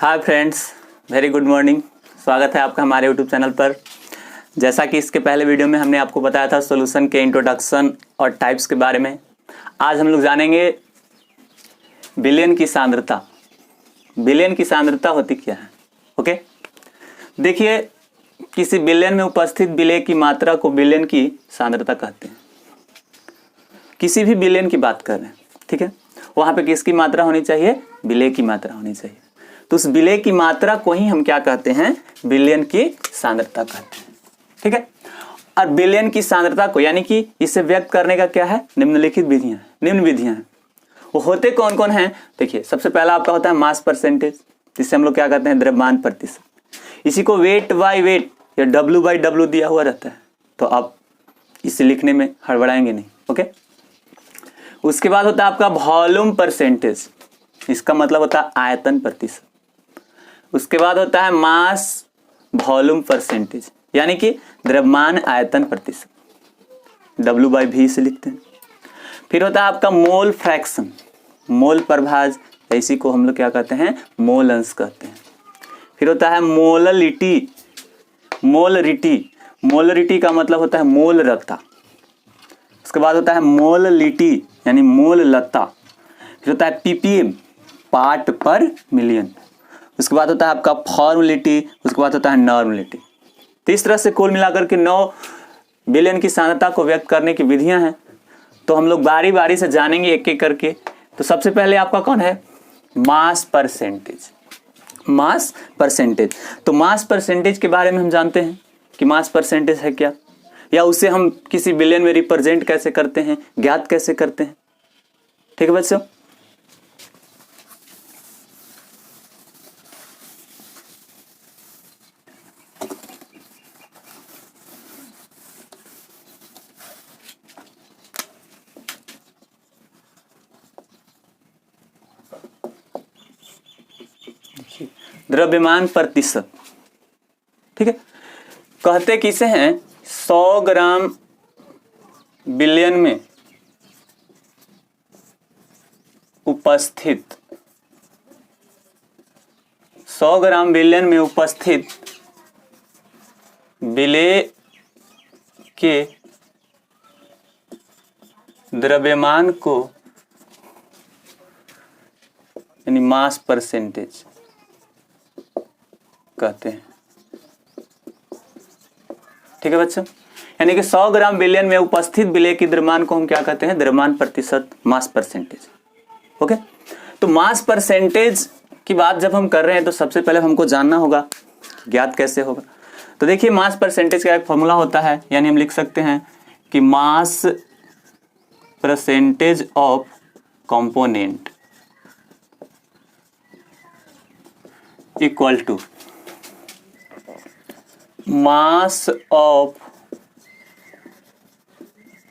Hi friends, very good morning. स्वागत है आपका हमारे यूट्यूब चैनल पर। जैसा कि इसके पहले वीडियो में हमने आपको बताया था सॉल्यूशन के इंट्रोडक्शन और टाइप्स के बारे में, आज हम लोग जानेंगे बिलियन की सांद्रता। बिलियन की सांद्रता होती क्या है? ओके, देखिए, किसी बिलियन में उपस्थित विलेय की मात्रा को बिलियन की सांद्रता कहते हैं। किसी भी बिलियन की बात कर रहे हैं, ठीक है, वहां पे किसकी मात्रा होनी चाहिए? विलेय की मात्रा होनी चाहिए। तो उस विलेय की मात्रा को ही हम क्या कहते हैं? बिलियन की सांद्रता कहते हैं, ठीक है। और बिलियन की सांद्रता को यानी कि इसे व्यक्त करने का क्या है? निम्नलिखित विधियां, निम्न विधियां हैं। वो होते कौन कौन हैं? देखिए, सबसे पहला आपका होता है मास परसेंटेज, जिसे हम लोग क्या कहते हैं? द्रव्यमान प्रतिशत। इसी को वेट बाय वेट या W बाई W दिया हुआ रहता है, तो आप इसे लिखने में हड़बड़ाएंगे नहीं, ओके। उसके बाद होता है आपका वॉल्यूम परसेंटेज, इसका मतलब होता है आयतन प्रतिशत। उसके बाद होता है मास वॉल्यूम परसेंटेज, यानी कि द्रव्यमान आयतन प्रतिशत, W बाई V से लिखते हैं। फिर होता है आपका मोल फ्रैक्शन, मोल प्रभाज, इसी को हम लोग क्या कहते हैं? मोल अंश कहते हैं। फिर होता है मोललिटी, मोलरिटी, मोलरिटी का मतलब होता है मोलरता। उसके बाद होता है मोललिटी यानी मोललता। फिर होता है ppm, पार्ट पर मिलियन। उसके बाद होता है आपका फॉर्मुलिटी, उसके बाद होता है नॉर्मलिटी। तो इस तरह से कुल मिलाकर के 9 बिलियन की सांद्रता को व्यक्त करने की विधियां हैं। तो हम लोग बारी बारी से जानेंगे एक एक करके। तो सबसे पहले आपका कौन है? Mass percentage. मास परसेंटेज, तो मास परसेंटेज के बारे में हम जानते हैं कि मास परसेंटेज है क्या, या उसे हम किसी बिलियन में रिप्रेजेंट कैसे करते हैं, ज्ञात कैसे करते हैं, ठीक है बच्चों। द्रव्यमान प्रतिशत, ठीक है, कहते किसे हैं? 100 ग्राम बिलियन में उपस्थित, 100 ग्राम बिलियन में उपस्थित विलेय के द्रव्यमान को यानी मास परसेंटेज कहते हैं, ठीक है बच्चों। यानी कि 100 ग्राम बिलियन में उपस्थित विलेय की द्रव्यमान को हम क्या कहते हैं? द्रव्यमान प्रतिशत, मास परसेंटेज, ओके। तो मास परसेंटेज की बात जब हम कर रहे हैं तो सबसे पहले हमको जानना होगा ज्ञात कैसे होगा। तो देखिए, मास परसेंटेज का एक फॉर्मूला होता है, यानी हम लिख सकते हैं कि mass percentage of component equal to mass of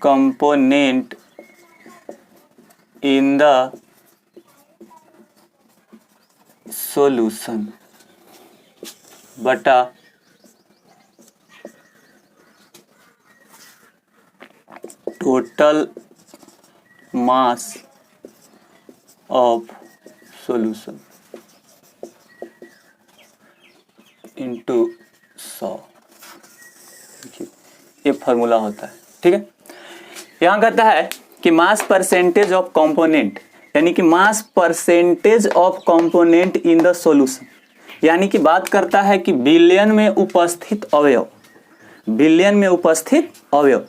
component in the solution बटा total mass of solution into 100। ये फॉर्मूला होता है, ठीक है। यहां कहता है कि मास परसेंटेज ऑफ कंपोनेंट, यानी कि mass percentage of component in the solution, यानी कि बात करता है कि बिलियन में उपस्थित अवयव, बिलियन में उपस्थित अवयव,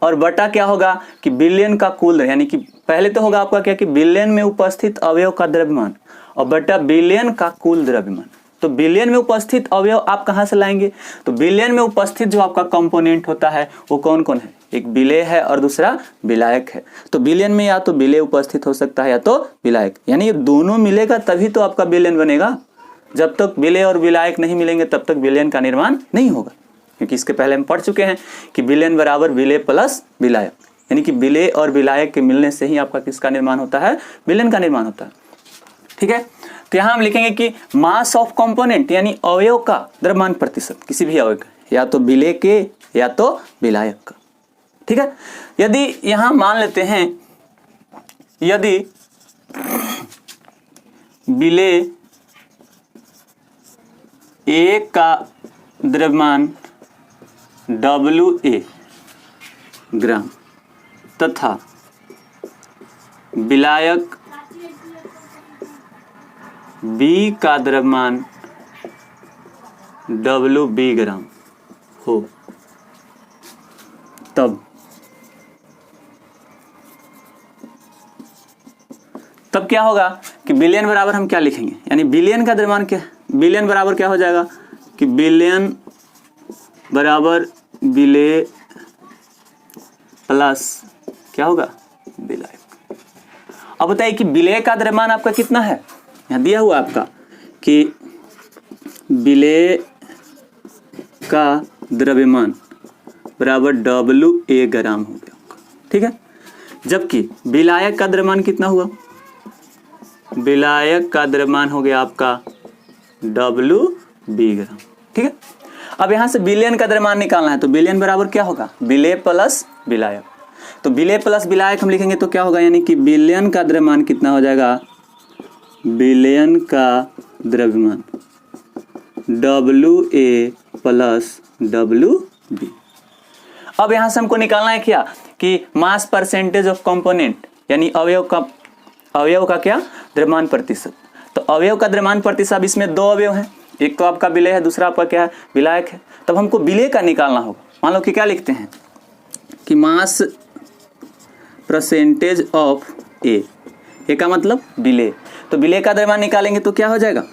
और बटा क्या होगा कि बिलियन का कुल, यानी कि पहले तो होगा आपका क्या कि बिलियन में उपस्थित अवयव का द्रव्यमान, और बटा बिलियन का कुल द्रव्यमान। तो बिलियन में उपस्थित अवयव आप कहां से लाएंगे? तो बिलियन में उपस्थित जो आपका कंपोनेंट होता है वो कौन कौन है? एक विलेय है और दूसरा विलायक है। तो बिलियन में या तो विलेय उपस्थित हो सकता है या तो विलायक, यानी ये दोनों मिलेगा तभी तो आपका बिलियन बनेगा। जब तक विलेय और विलायक नहीं मिलेंगे तब तक बिलियन का निर्माण नहीं होगा, क्योंकि इसके पहले हम पढ़ चुके हैं कि बिलियन बराबर विलेय प्लस विलायक, यानी कि विलेय और विलायक के मिलने से ही आपका किसका निर्माण होता है? बिलियन का निर्माण होता है, ठीक है। तो यहां हम लिखेंगे कि मास ऑफ कंपोनेंट यानी अवयव का द्रव्यमान प्रतिशत, किसी भी अवयव का, या तो विलेय के या तो विलायक का, ठीक है। यदि यहां मान लेते हैं यदि विलेय A का द्रव्यमान WA ग्राम तथा विलायक B का द्रव्यमान WB ग्राम हो, तब क्या होगा कि बिलियन बराबर हम क्या लिखेंगे, यानी बिलियन का द्रव्यमान क्या, बिलियन बराबर क्या हो जाएगा कि बिलियन बराबर विलेय प्लस क्या होगा विलायक। अब बताइए कि विलेय का द्रव्यमान आपका कितना है, यहाँ दिया हुआ आपका कि विलेय का द्रव्यमान बराबर WA ग्राम हो गया, ठीक है। जबकि विलायक का द्रव्यमान कितना हुआ, विलायक का द्रव्यमान हो गया आपका WB ग्राम, ठीक है। अब यहाँ से विलयन का द्रव्यमान निकालना है, तो विलयन बराबर क्या होगा विलेय प्लस विलायक। तो विलेय प्लस विलायक हम लिखेंगे तो क्या होगा, यानी कि विलयन का द्रव्यमान कितना हो जाएगा, विलयन का द्रव्यमान WA प्लस WB। अब यहाँ से हमको निकालना है क्या कि मास परसेंटेज ऑफ कंपोनेंट, यानी अवयव का क्या द्रव्यमान प्रतिशत। तो अवयव का द्रव्यमान प्रतिशत, अब इसमें दो अवयव हैं, एक तो आपका विलेय है, दूसरा आपका क्या है विलायक है। तब हमको विलेय का निकालना होगा। मान लो कि क्या लिखते हैं कि मास परसेंटेज ऑफ ए का मतलब विलेय। तो विलेय का द्रव्यमान निकालेंगे तो क्या हो जाएगा,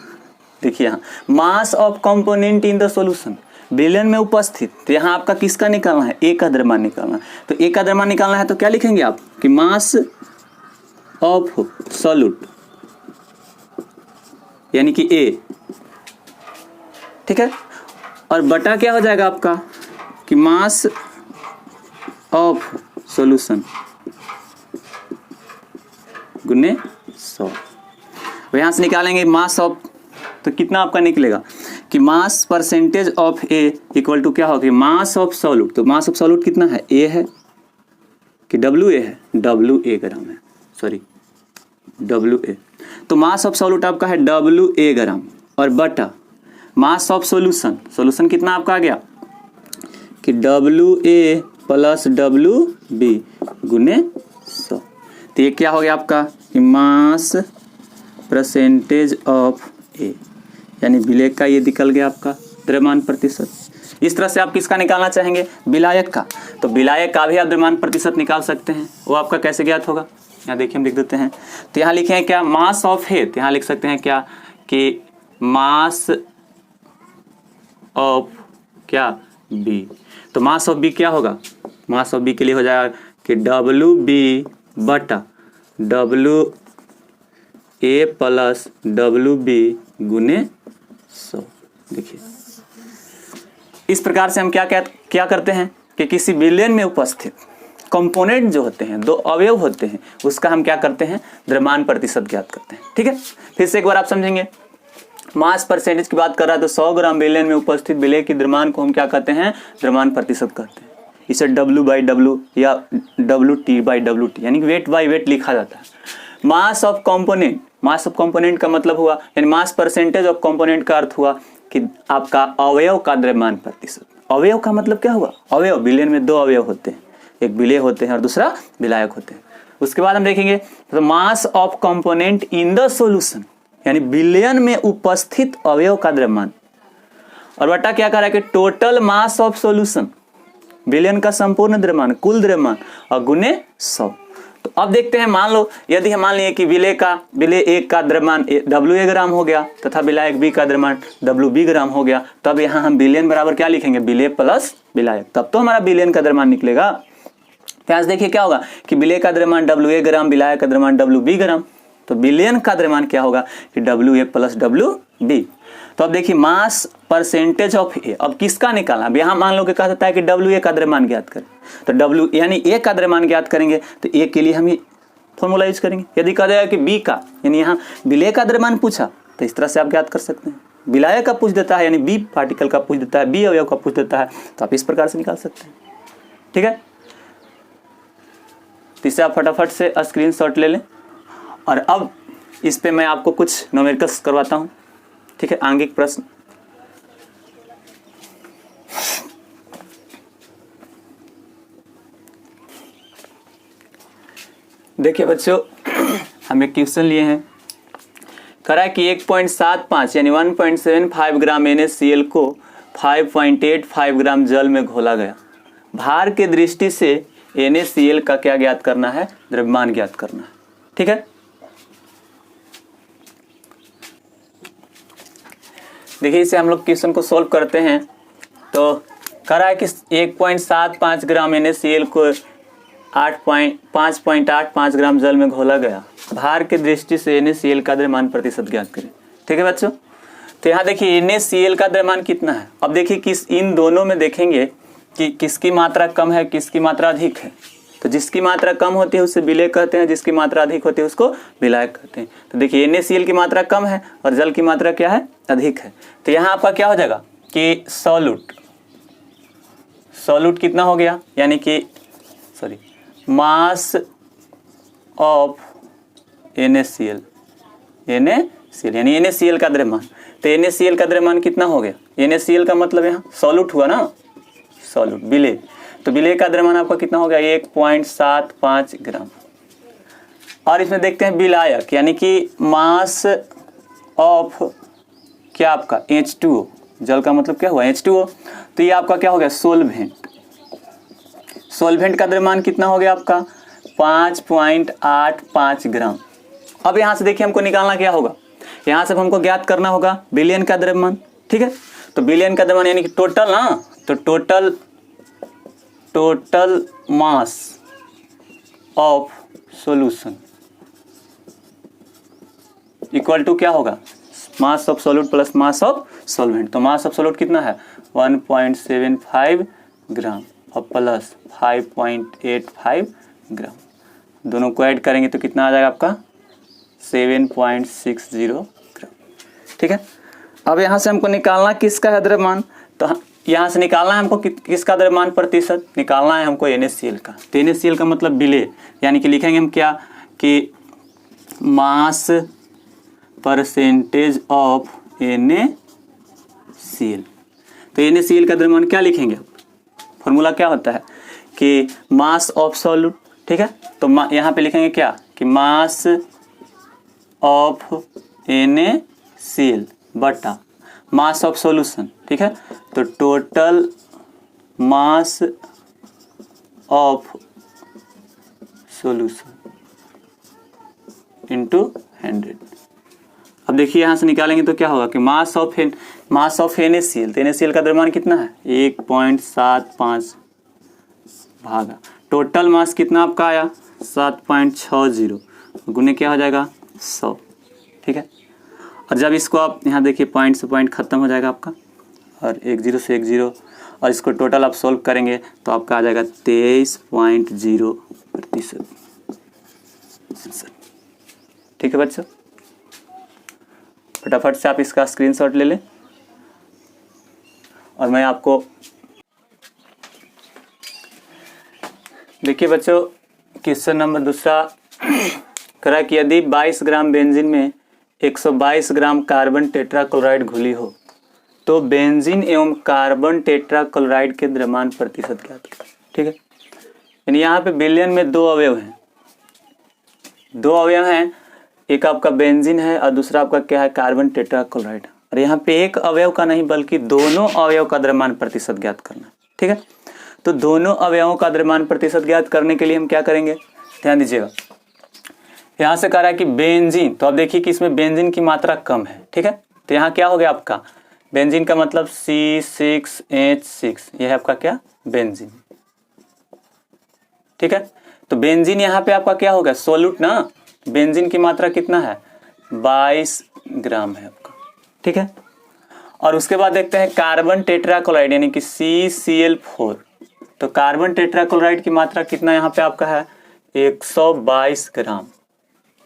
देखिए यहाँ मास of component in the solution, विलयन में उपस्थित। तो यहाँ आपका किसका निकालना है, ए का द्रव्यमान निकालना है। तो ए का द्रव्यमान निकालना है तो क्या लिखेंगे आप कि मास ऑफ सॉल्यूट यानी कि ए, ठीक है। और बटा क्या हो जाएगा आपका कि मास ऑफ सॉल्यूशन गुने 100। यहां से निकालेंगे मास ऑफ, तो कितना आपका निकलेगा कि mass percentage of A equal to क्या होगा मास ऑफ सॉल्यूट। तो मास ऑफ सॉल्यूट कितना है, ए है कि WA है, WA ग्राम है, सॉरी WA। तो मास ऑफ सॉल्यूट आपका है WA ग्राम और बटा मास ऑफ सॉल्यूशन, सॉल्यूशन कितना आपका आ गया कि WA प्लस WB गुने 100। तो ये क्या हो गया आपका कि मास परसेंटेज ऑफ ए, यानी विलेय का ये निकल गया आपका द्रव्यमान प्रतिशत। इस तरह से आप किसका निकालना चाहेंगे, विलायक का। तो विलायक का भी आप द्रव्यमान प्रतिशत निकाल सकते हैं। वो आपका कैसे ज्ञात होगा, यहाँ देखिए हम लिख देते हैं। तो यहाँ लिखे हैं क्या मास ऑफ है, तो यहाँ लिख सकते हैं क्या कि मास ऑफ क्या बी। तो मास ऑफ बी क्या होगा, मास ऑफ बी के लिए हो जाएगा कि WB बटा WA प्लस WB गुने 100। देखिए इस प्रकार से हम क्या करते हैं कि किसी विलयन में उपस्थित कंपोनेंट जो होते हैं, दो अवयव होते हैं, उसका हम क्या करते हैं द्रव्यमान प्रतिशत ज्ञात करते हैं, ठीक है। फिर से एक बार आप समझेंगे, मास परसेंटेज की बात कर रहा है तो 100 ग्राम विलयन में उपस्थित विलेय की द्रव्यमान को हम क्या कहते हैं द्रव्यमान प्रतिशत कहते हैं। इसे W/W या WT/WT यानी वेट बाय वेट लिखा जाता है। मास of component, mass of component का मतलब हुआ यानी मास परसेंटेज ऑफ कंपोनेंट का अर्थ हुआ कि आपका अवयव का द्रव्यमान प्रतिशत। अवयव का मतलब क्या हुआ, अवयव विलयन में दो अवयव होते हैं, एक विलेय होते हैं और दूसरा विलायक होते हैं। उसके बाद हम देखेंगे तो mass of component in the solution यानी विलयन में उपस्थित अवयव का द्रव्यमान, और बटा क्या कह रहा है कि टोटल मास ऑफ सॉल्यूशन विलयन का संपूर्ण द्रव्यमान कुल द्रव्यमान और गुने 100। तो अब देखते हैं, मान लो यदि हम मान लिए कि विलेय एक का द्रव्यमान WA ग्राम हो गया तथा विलायक B का द्रव्यमान WB ग्राम हो गया, तब यहाँ हम विलयन बराबर क्या लिखेंगे विलेय प्लस विलायक, तब तो हमारा विलयन का द्रव्यमान निकलेगा। तो देखिए क्या होगा कि विलेय का द्रव्यमान WA ग्राम, विलायक का द्रव्यमान WB ग्राम, तो विलयन का द्रव्यमान क्या होगा कि WA प्लस WB। तो अब देखिए मास परसेंटेज ऑफ ए, अब किसका निकालना, अब यहाँ मान लो कि कहा जाता है कि WA का द्रव्यमान ज्ञात करें, तो W यानी A का द्रव्यमान ज्ञात करेंगे तो A के लिए हम ये फॉर्मूला यूज करेंगे। यदि कहा जाएगा कि B का, यानी यहाँ विलेय का द्रव्यमान पूछा तो इस तरह से आप ज्ञात कर सकते हैं। विलायक का पूछ देता है यानी B पार्टिकल का पूछ देता है, B अवयव का पूछ देता है, तो आप इस प्रकार से निकाल सकते हैं, ठीक है। तो इससे आप फटाफट से स्क्रीनशॉट ले लें। और अब इस पे मैं आपको कुछ न्यूमेरिकल्स करवाता हूँ, ठीक है, आंगिक प्रश्न। देखिए बच्चों, हम एक क्वेश्चन लिए हैं, कह रहा है कि 1.75 यानी 1.75 ग्राम NaCl को 5.85 ग्राम जल में घोला गया। भार के दृष्टि से NaCl का क्या ज्ञात करना है? द्रव्यमान ज्ञात करना है। ठीक है, देखिए इसे हम लोग क्वेश्चन को सोल्व करते हैं। तो कह रहा है कि 1.75 ग्राम NaCl को 5.85 ग्राम जल में घोला गया। भार की दृष्टि से NaCl का द्रव्यमान प्रतिशत ज्ञात करें। ठीक है बच्चों, तो यहाँ देखिए NaCl का द्रव्यमान कितना है। अब देखिए किस इन दोनों में देखेंगे कि किसकी मात्रा कम है, किसकी मात्रा अधिक है। तो जिसकी मात्रा कम होती है उसे विलेय कहते हैं, जिसकी मात्रा अधिक होती है उसको विलायक कहते हैं। तो देखिए NaCl की मात्रा कम है और जल की मात्रा क्या है? अधिक है। तो यहाँ आपका क्या हो जाएगा कि सॉल्यूट कितना हो गया, यानी कि मास ऑफ NaCl यानी NaCl का द्रव्यमान। तो NaCl का द्रव्यमान कितना हो गया? NaCl का मतलब यहाँ सॉल्यूट हुआ ना, सॉल्यूट विलेय। तो विलेय का द्रव्यमान आपका कितना हो गया? 1.75 ग्राम। और इसमें देखते हैं विलायक, यानी कि मास ऑफ क्या आपका H2O, जल का मतलब क्या हुआ? H2O। तो ये आपका क्या हो गया? सोलवेंट का द्रव्यमान कितना हो गया आपका? 5.85 ग्राम। अब यहाँ से देखिए हमको निकालना क्या होगा, यहाँ से हमको ज्ञात करना होगा विलयन का द्रव्यमान। ठीक है, तो विलयन का द्रव्यमान यानी कि टोटल ना, तो total mass of solution equal to क्या होगा? Mass of solute plus mass of solvent. तो मास ऑफ सॉल्यूट कितना है? 1.75 ग्राम और प्लस 5.85 ग्राम, दोनों को ऐड करेंगे तो कितना आ जाएगा आपका? 7.60 ग्राम। ठीक है, अब यहाँ से हमको निकालना किसका है द्रव्यमान। तो यहाँ से निकालना है हमको किसका द्रव्यमान प्रतिशत? निकालना है हमको NaCl का। तो NaCl का मतलब विलेय, यानी कि लिखेंगे हम क्या कि मास परसेंटेज ऑफ NaCl। तो NaCl का द्रव्यमान क्या लिखेंगे? फॉर्मूला क्या होता है कि मास ऑफ सॉल्यूट। ठीक है, तो यहाँ पे लिखेंगे क्या कि मास ऑफ NaCl बटा मास ऑफ सॉल्यूशन। ठीक है, तो total mass of solution into 100। अब देखिए यहाँ से निकालेंगे तो क्या होगा कि मास ऑफ NaCl। तो NaCl का द्रव्यमान कितना है? 1.75 भागा टोटल मास कितना आपका आया? 7.60 गुने क्या हो जाएगा? 100। ठीक है, और जब इसको आप यहाँ देखिए पॉइंट से पॉइंट खत्म हो जाएगा आपका, और 10 से 10, और इसको टोटल आप सोल्व करेंगे तो आपका आ जाएगा 23.0%। ठीक है बच्चों, फटाफट से आप इसका स्क्रीनशॉट ले लें और मैं आपको देखिए बच्चों क्वेश्चन नंबर दूसरा करा कि यदि 22 ग्राम बेंजीन में 122 ग्राम कार्बन टेट्राक्लोराइड घुली हो तो बेंजीन एवं कार्बन टेट्राक्लोराइड के द्रव्यमान प्रतिशत ज्ञात करें। ठीक है, यानी यहाँ पे बिलियन में दो अवयव हैं, एक आपका बेंजीन है और दूसरा आपका क्या है? Carbon tetrachloride. और यहाँ पे एक अवयव का नहीं बल्कि दोनों अवयव का द्रव्यमान प्रतिशत ज्ञात करना है। ठीक है, तो दोनों अवयवों का द्रव्यमान प्रतिशत ज्ञात करने के लिए हम क्या करेंगे? ध्यान दीजिएगा, यहाँ से कह रहा है कि बेंजीन, तो अब देखिए कि इसमें बेंजीन की मात्रा कम है। ठीक है, तो यहाँ क्या हो गया आपका? बेंजीन का मतलब C6H6, यह है आपका क्या? बेंजीन। ठीक है, तो बेंजीन यहाँ पे आपका क्या हो गया? सोल्यूट ना। बेंजीन की मात्रा कितना है? 22 ग्राम है आपका। ठीक है, और उसके बाद देखते हैं कार्बन टेट्राक्लोराइड यानी कि CCl4। तो कार्बन टेट्राक्लोराइड की मात्रा कितना यहाँ पे आपका है? 122 ग्राम।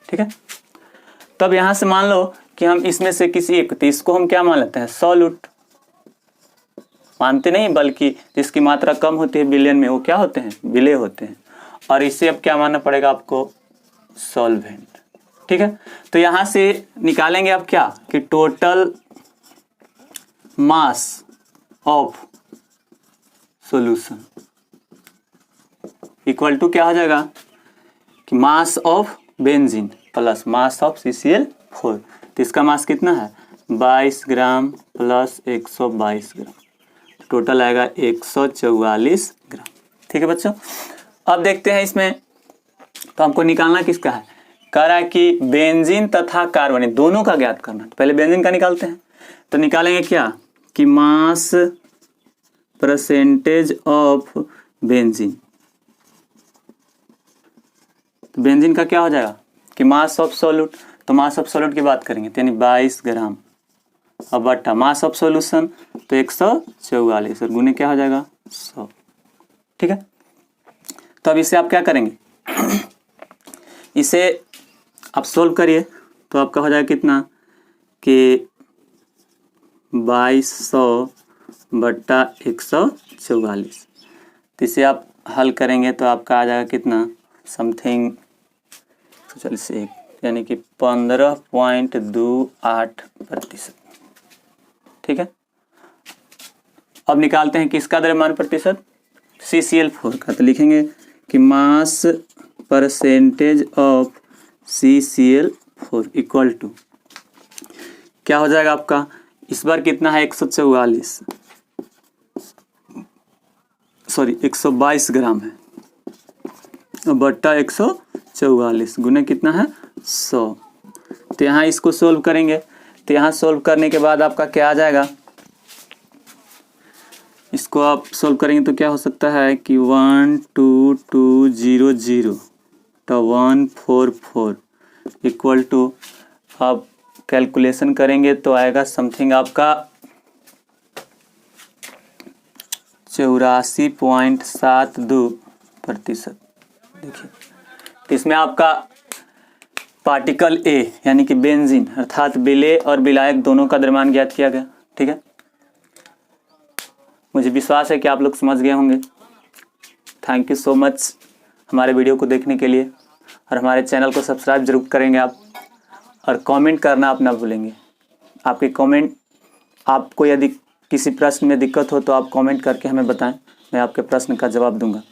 ठीक है, तब यहाँ से मान लो कि हम इसमें से किसी एक, तो इसको हम क्या मान लेते हैं? सॉल्यूट मानते नहीं, बल्कि जिसकी मात्रा कम होती है बिलियन में वो क्या होते हैं? विलेय होते हैं। और इसे अब क्या मानना पड़ेगा आपको? सॉल्वेंट। ठीक है, तो यहाँ से निकालेंगे आप क्या कि total mass of solution equal to क्या हो जाएगा कि mass of benzene plus mass of CCl4, तो इसका मास कितना है 22 ग्राम प्लस 122 ग्राम, टोटल आएगा 144 ग्राम। ठीक है बच्चों, अब देखते हैं इसमें, तो हमको निकालना किसका है, कह रहा है कि बेंजीन तथा कार्बोनेट दोनों का ज्ञात करना। तो पहले बेंजीन का निकालते हैं, तो निकालेंगे क्या कि मास परसेंटेज ऑफ बेंजीन। तो बेंजीन का क्या हो जाएगा कि मास ऑफ सॉल्यूट, तो मास ऑफ सॉल्यूट की बात करेंगे तो यानी 22 ग्राम, अब बटा मास ऑफ सॉल्यूशन तो 144 और गुने क्या हो जाएगा 100। ठीक है, तो अब इसे आप क्या करेंगे, इसे आप सोल्व करिए तो आपका हो जाएगा कितना कि 2200 बट्टा 144। तो इसे आप हल करेंगे तो आपका आ जाएगा कितना समथिंग 141, यानी कि 15.28%। ठीक है, अब निकालते हैं किसका द्रव्यमान प्रतिशत CCl4 का, तो लिखेंगे कि mass percentage of CCl4 equal to क्या हो जाएगा आपका, इस बार कितना है 144 सॉरी 122 ग्राम है, बट्टा 144 गुने कितना है 100। तो यहाँ इसको सोल्व करेंगे, तो यहाँ सोल्व करने के बाद आपका क्या आ जाएगा, इसको आप सोल्व करेंगे तो क्या हो सकता है कि 12200 तो 144 इक्वल टू, आप कैलकुलेशन करेंगे तो आएगा समथिंग आपका 84.72%। देखिए, इसमें आपका पार्टिकल A यानी कि बेंजीन अर्थात विलेय और विलायक दोनों का द्रव्यमान ज्ञात किया गया। ठीक है, मुझे विश्वास है कि आप लोग समझ गए होंगे। थैंक यू सो मच हमारे वीडियो को देखने के लिए, और हमारे चैनल को सब्सक्राइब जरूर करेंगे आप, और कमेंट करना आप ना भूलेंगे। आपके कमेंट, आपको यदि किसी प्रश्न में दिक्कत हो तो आप कमेंट करके हमें बताएं, मैं आपके प्रश्न का जवाब दूंगा।